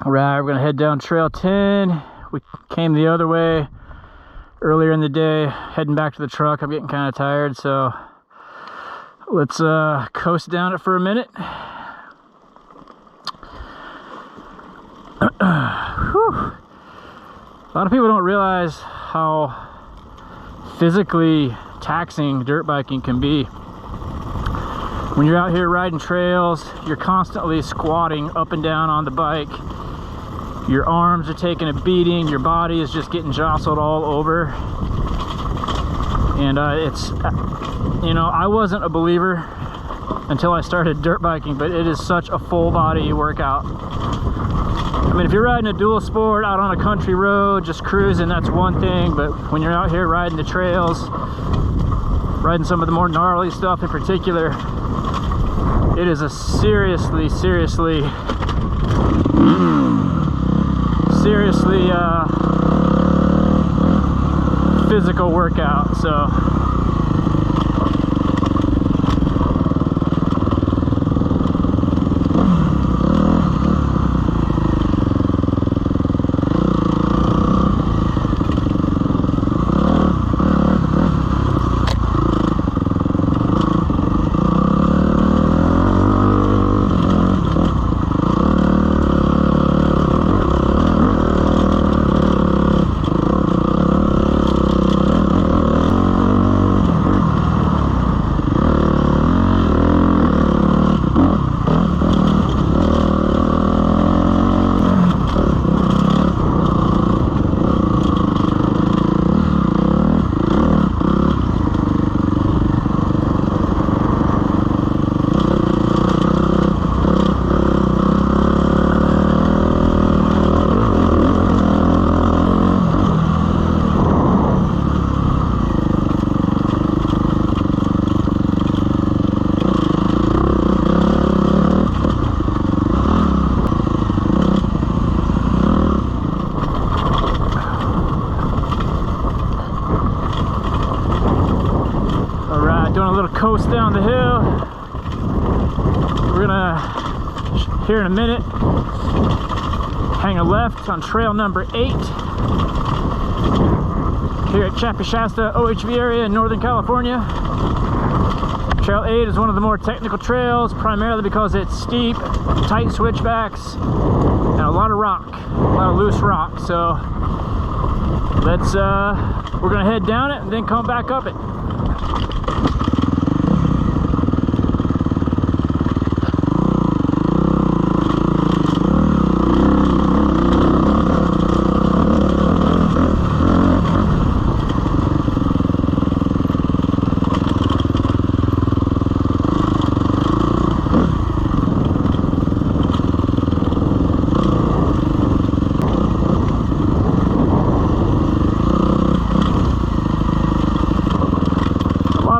All right, we're gonna head down trail 10. We came the other way earlier in the day, heading back to the truck. I'm getting kind of tired, so let's coast down it for a minute. Whew. A lot of people don't realize how physically taxing dirt biking can be. When you're out here riding trails, you're constantly squatting up and down on the bike. Your arms are taking a beating, your body is just getting jostled all over. And it's, you know, I wasn't a believer until I started dirt biking, but it is such a full body workout. I mean, if you're riding a dual sport out on a country road, just cruising, that's one thing. But when you're out here riding the trails, riding some of the more gnarly stuff in particular, it is a seriously physical workout. So coast down the hill. We're gonna, here in a minute, hang a left on trail number 8 here at Chappie-Shasta OHV Area in Northern California. Trail 8 is one of the more technical trails, primarily because it's steep, tight switchbacks, and a lot of rock, a lot of loose rock. So let's, we're gonna head down it and then come back up it.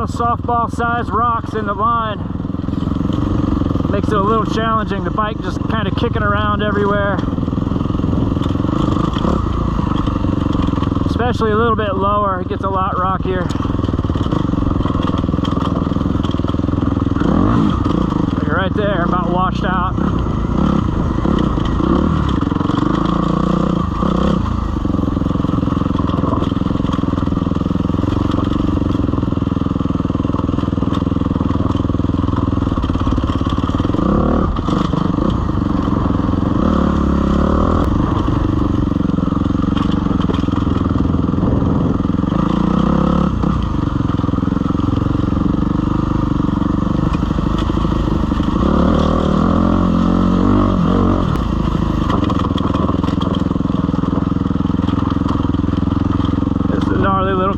Softball sized rocks in the line makes it a little challenging. The bike just kind of kicking around everywhere, especially a little bit lower. It gets a lot rockier. You're right there, about washed out.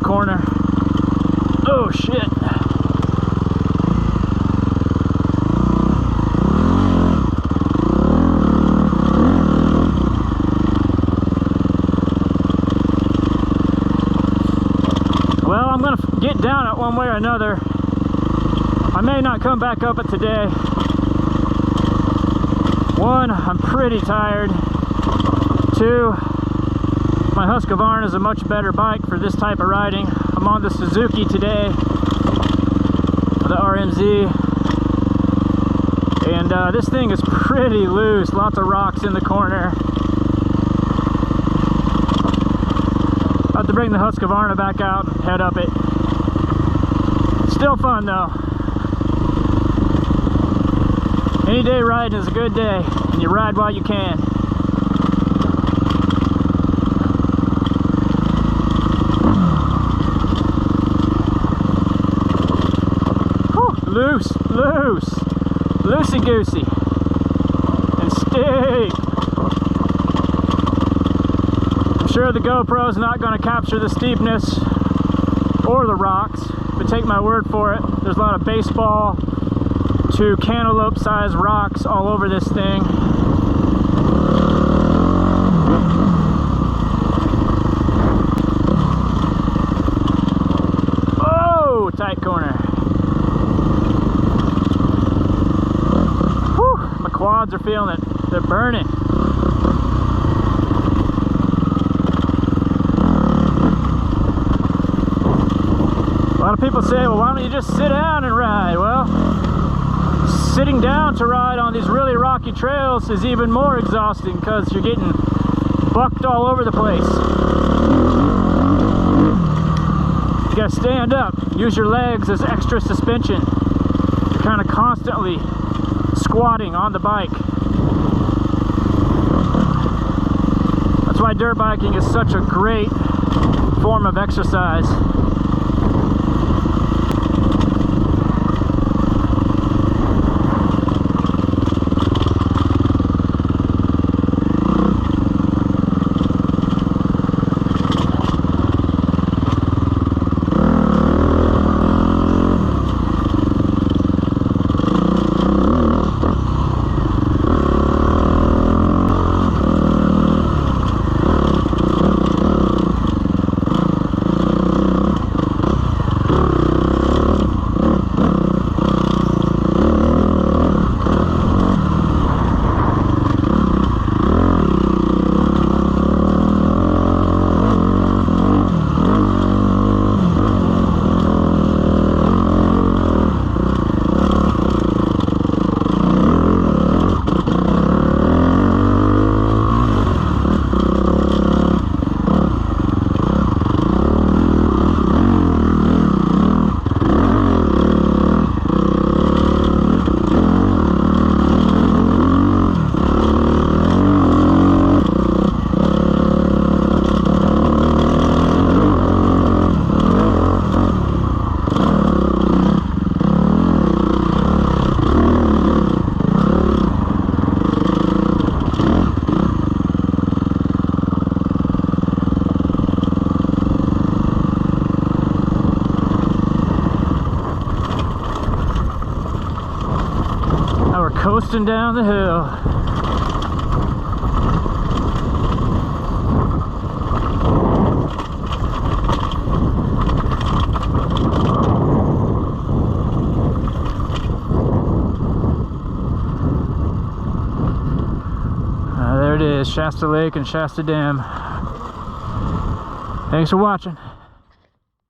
Corner. Oh shit. Well, I'm gonna get down it one way or another. I may not come back up it today. One, I'm pretty tired. Two, my Husqvarna is a much better bike for this type of riding. I'm on the Suzuki today, the RMZ. And this thing is pretty loose, lots of rocks in the corner. I have to bring the Husqvarna back out and head up it. Still fun though. Any day riding is a good day, and you ride while you can. Whew, loose, loose, loosey-goosey, and steep. I'm sure the GoPro's not going to capture the steepness or the rocks, but take my word for it, there's a lot of baseball to cantaloupe sized rocks all over this thing. Oh, tight corner. Whew, my quads are feeling it. They're burning. A lot of people say, well, why don't you just sit down and ride? Well, sitting down to ride on these really rocky trails is even more exhausting because you're getting bucked all over the place. You gotta stand up, use your legs as extra suspension. You're kind of constantly squatting on the bike. That's why dirt biking is such a great form of exercise. Coasting down the hill. There it is, Shasta Lake and Shasta Dam. Thanks for watching.